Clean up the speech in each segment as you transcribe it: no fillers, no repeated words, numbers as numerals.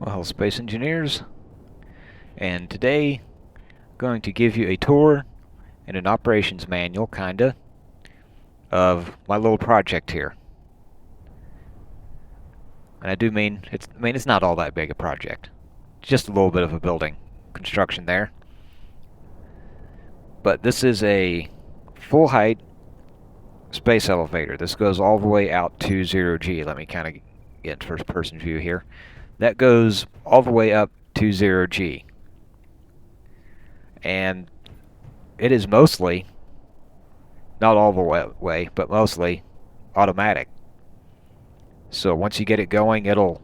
Well, Space Engineers, and today I'm going to give you a tour and an operations manual, kinda, of my little project here. And I do mean it's not all that big a project. It's just a little bit of a building construction there. But this is a full height space elevator. This goes all the way out to 0G. Let me kind of get first person view here. That goes all the way up to 0G. And it is mostly, not all the way, but mostly automatic. So once you get it going, it'll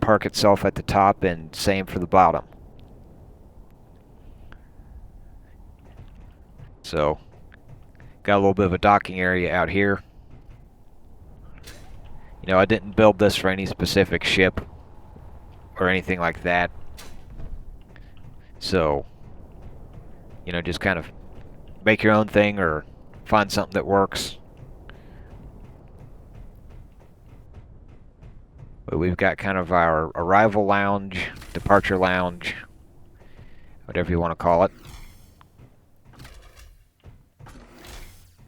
park itself at the top, and same for the bottom. So got a little bit of a docking area out here. You know, I didn't build this for any specific ship or anything like that. So, you know, just kind of make your own thing or find something that works. But we've got kind of our arrival lounge, departure lounge, whatever you want to call it.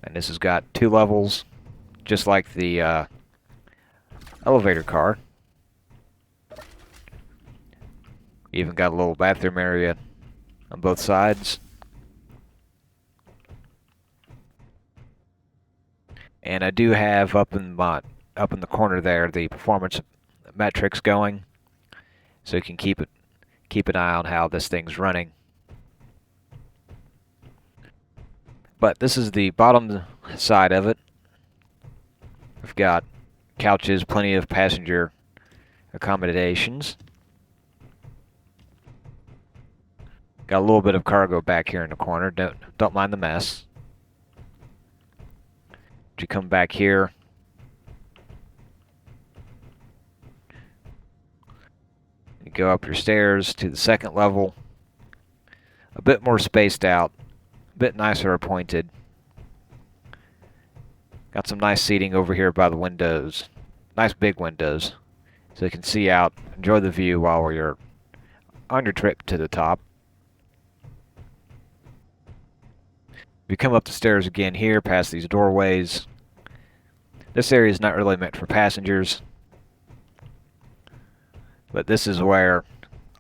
And this has got 2 levels, just like the elevator car. Even got a little bathroom area on both sides. And I do have up in the corner there the performance metrics going, so you can keep an eye on how this thing's running. But this is the bottom side of it. We've got couches, plenty of passenger accommodations. Got a little bit of cargo back here in the corner. Don't mind the mess. You come back here, you go up your stairs to the second level. A bit more spaced out, a bit nicer appointed. Got some nice seating over here by the windows. Nice big windows, so you can see out, enjoy the view while you're on your trip to the top. If you come up the stairs again here, past these doorways, this area is not really meant for passengers, but this is where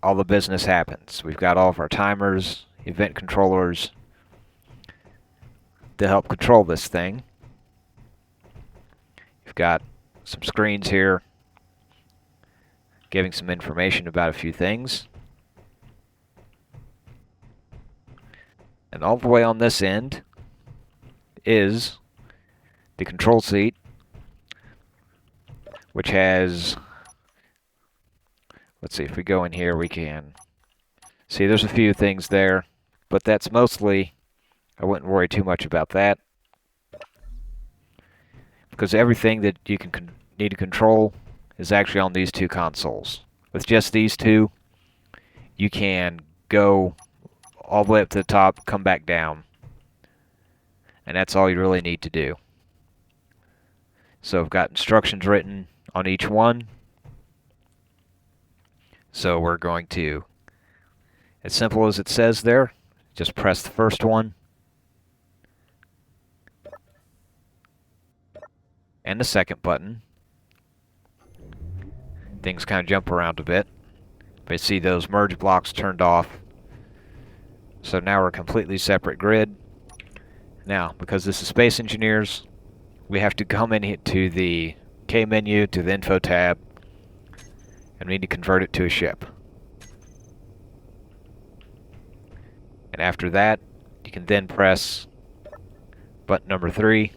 all the business happens. We've got all of our timers, event controllers to help control this thing. You've got some screens here giving some information about a few things. And all the way on this end is the control seat, which has, let's see, if we go in here, we can see there's a few things there, but that's mostly, I wouldn't worry too much about that, because everything that you need to control is actually on these 2 consoles. With just these 2, you can go all the way up to the top, come back down, and that's all you really need to do. So I've got instructions written on each one. So we're going to, as simple as it says there, just press the first one and the second button. Things kind of jump around a bit, but you see those merge blocks turned off. So now we're a completely separate grid. Now, because this is Space Engineers, we have to come in to the K menu, to the Info tab, and we need to convert it to a ship. And after that, you can then press button number 3.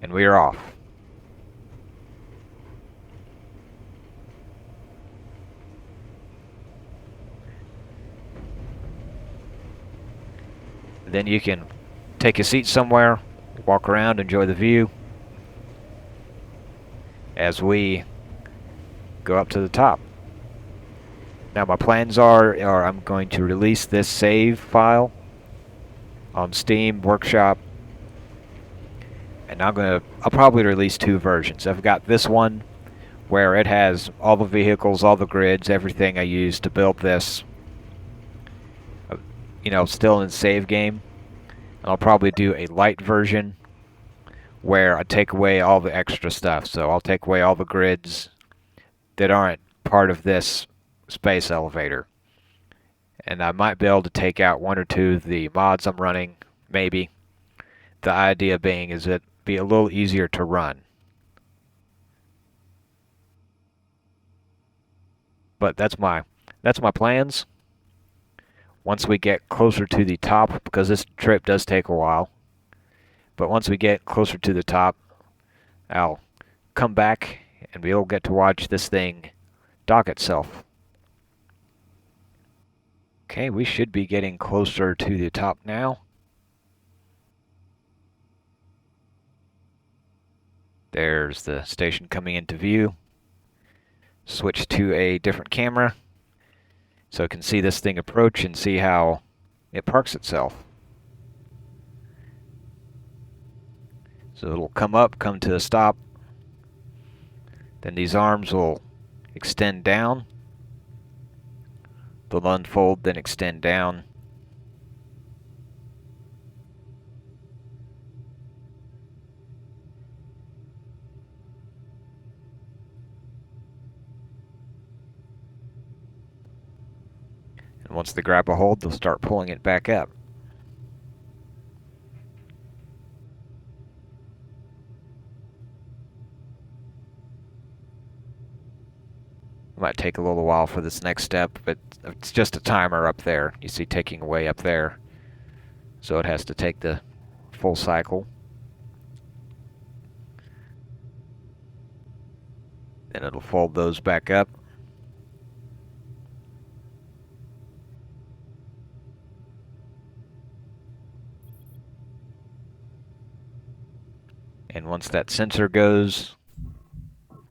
And we are off. Then you can take a seat somewhere, walk around, enjoy the view as we go up to the top. Now my plans are I'm going to release this save file on Steam Workshop, and And I'll probably release 2 versions. I've got this one where it has all the vehicles, all the grids, everything I used to build this, still in save game. And I'll probably do a light version where I take away all the extra stuff. So I'll take away all the grids that aren't part of this space elevator. And I might be able to take out 1 or 2 of the mods I'm running, maybe. The idea being is it'd be a little easier to run. But that's my plans. Once we get closer to the top, because this trip does take a while, but once we get closer to the top, I'll come back and we'll get to watch this thing dock itself. Okay, we should be getting closer to the top now. There's the station coming into view. Switch to a different camera so I can see this thing approach and see how it parks itself. So it'll come up, come to a stop. Then these arms will extend down. They'll unfold, then extend down. And once they grab a hold, they'll start pulling it back up. Might take a little while for this next step, but it's just a timer up there. You see taking away up there. So it has to take the full cycle. Then it'll fold those back up. And once that sensor goes,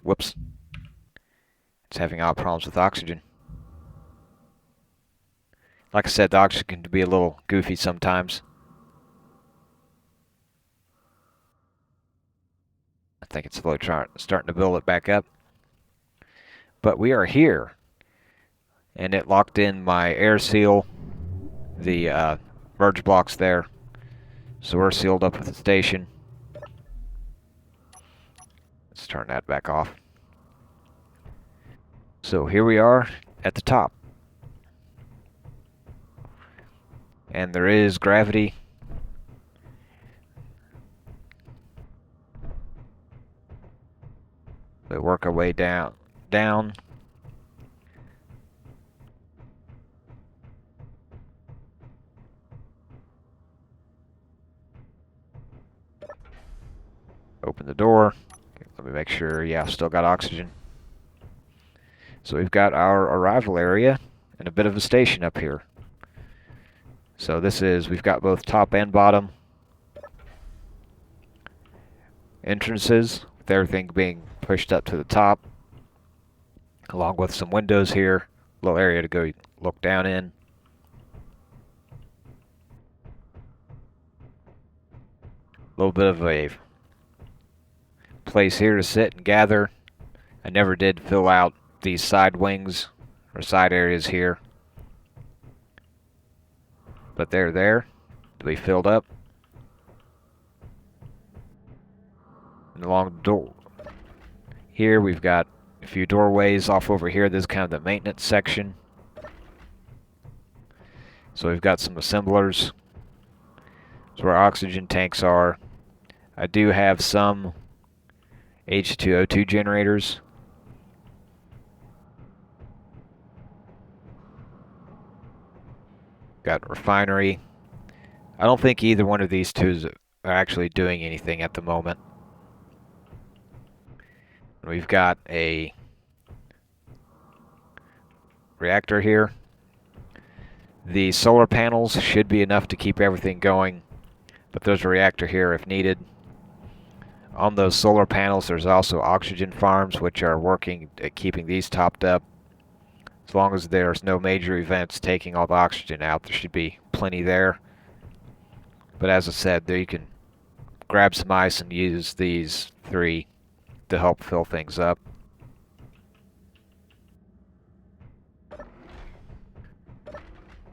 whoops, it's having odd problems with oxygen. Like I said, the oxygen can be a little goofy sometimes. I think it's slowly starting to build it back up. But we are here. And it locked in my air seal, the merge blocks there. So we're sealed up with the station. Let's turn that back off. So here we are at the top. And there is gravity. We work our way down. Open the door. Okay, let me make sure, yeah, still got oxygen. So we've got our arrival area and a bit of a station up here. So we've got both top and bottom entrances, with everything being pushed up to the top, along with some windows here, a little area to go look down in. A little bit of a place here to sit and gather. I never did fill out these side wings or side areas here, but they're there to be filled up. And along the door here, we've got a few doorways off over here. This is kind of the maintenance section. So we've got some assemblers. That's where oxygen tanks are. I do have some H2O2 generators. Got refinery. I don't think either one of these two are actually doing anything at the moment. We've got a reactor here. The solar panels should be enough to keep everything going, but there's a reactor here if needed. On those solar panels, there's also oxygen farms, which are working at keeping these topped up. As long as there's no major events taking all the oxygen out, there should be plenty there. But as I said, there you can grab some ice and use these 3 to help fill things up.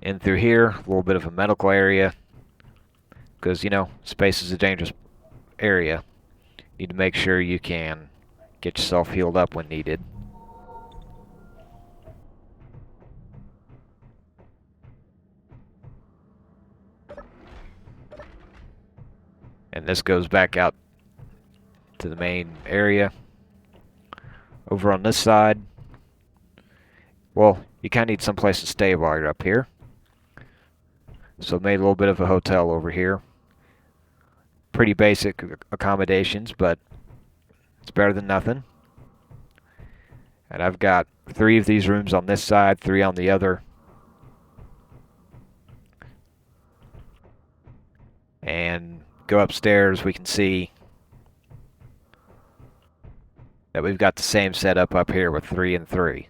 In through here, a little bit of a medical area, because, you know, space is a dangerous area. You need to make sure you can get yourself healed up when needed. And this goes back out to the main area. Over on this side, well, you kind of need someplace to stay while you're up here. So made a little bit of a hotel over here. Pretty basic accommodations, but it's better than nothing. And I've got 3 of these rooms on this side, 3 on the other. And go upstairs, we can see that we've got the same setup up here with 3 and 3.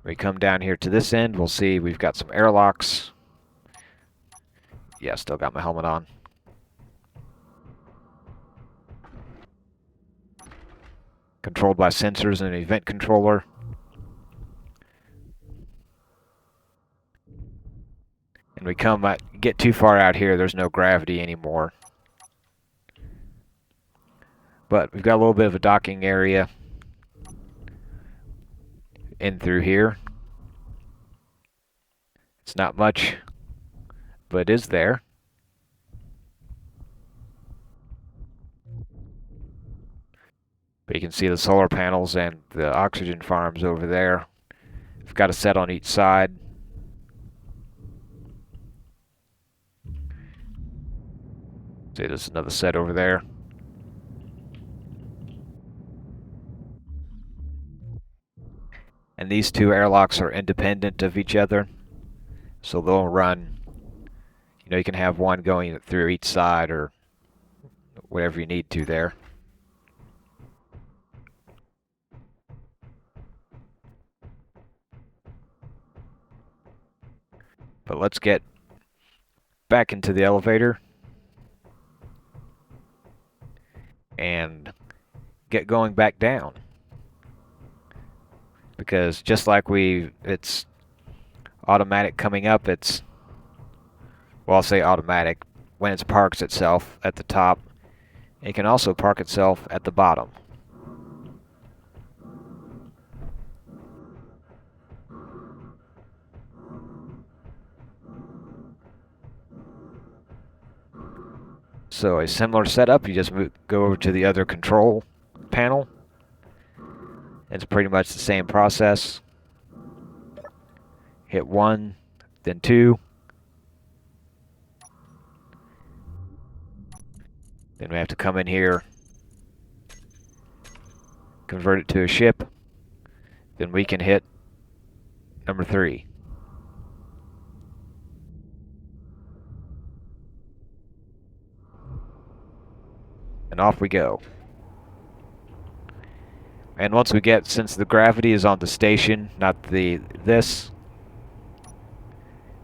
We come down here to this end, we'll see we've got some airlocks. Yeah, still got my helmet on. Controlled by sensors and an event controller. And we get too far out here, there's no gravity anymore. But we've got a little bit of a docking area in through here. It's not much, but it is there. But you can see the solar panels and the oxygen farms over there. I've got a set on each side. See, there's another set over there. And these 2 airlocks are independent of each other. So they'll run, you know, you can have one going through each side or whatever you need to there. But let's get back into the elevator and get going back down. Because just like it's automatic coming up, well, I'll say automatic when it parks itself at the top. It can also park itself at the bottom. So a similar setup, you just go over to the other control panel. It's pretty much the same process. Hit 1, then 2. Then we have to come in here, convert it to a ship. Then we can hit number 3. And off we go. And once we get, since the gravity is on the station, not this,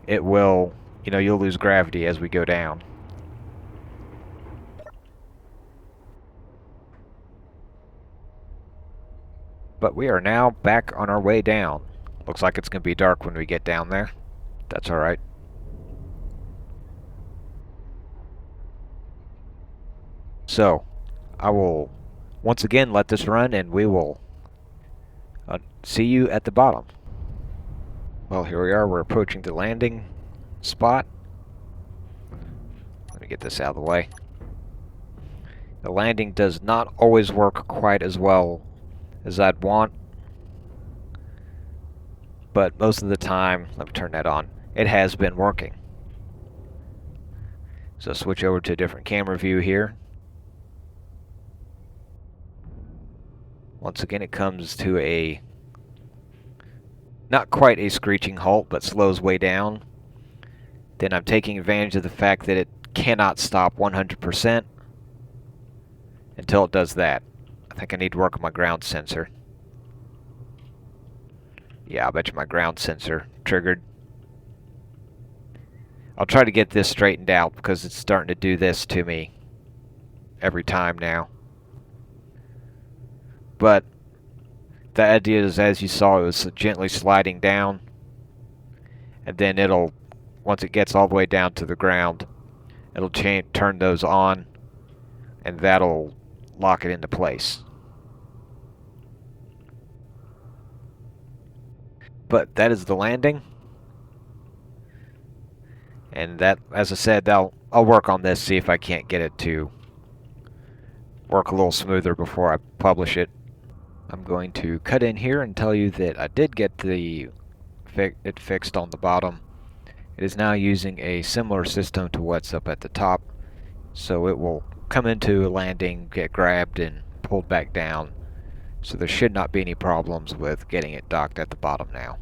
it will, you know, you'll lose gravity as we go down. But we are now back on our way down. Looks like it's going to be dark when we get down there. That's alright. So, I will once again let this run and we will see you at the bottom. Well, here we are. We're approaching the landing spot. Let me get this out of the way. The landing does not always work quite as well as I'd want, but most of the time, let me turn that on, it has been working. So switch over to a different camera view here. Once again, it comes to a, not quite a screeching halt, but slows way down. Then I'm taking advantage of the fact that it cannot stop 100% until it does that. I think I need to work on my ground sensor. Yeah, I bet you my ground sensor triggered. I'll try to get this straightened out because it's starting to do this to me every time now. But the idea is, as you saw, it was gently sliding down, and then it'll, once it gets all the way down to the ground, it'll turn those on, and that'll lock it into place. But that is the landing. And that, as I said, I'll work on this, see if I can't get it to work a little smoother before I publish it. I'm going to cut in here and tell you that I did get it fixed on the bottom. It is now using a similar system to what's up at the top, so it will come into a landing, get grabbed, and pulled back down. So there should not be any problems with getting it docked at the bottom now.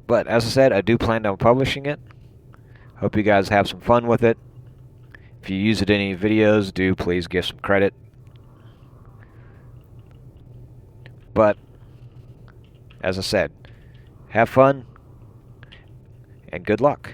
But as I said, I do plan on publishing it. Hope you guys have some fun with it. If you use it in any videos, do please give some credit. But as I said, have fun and good luck.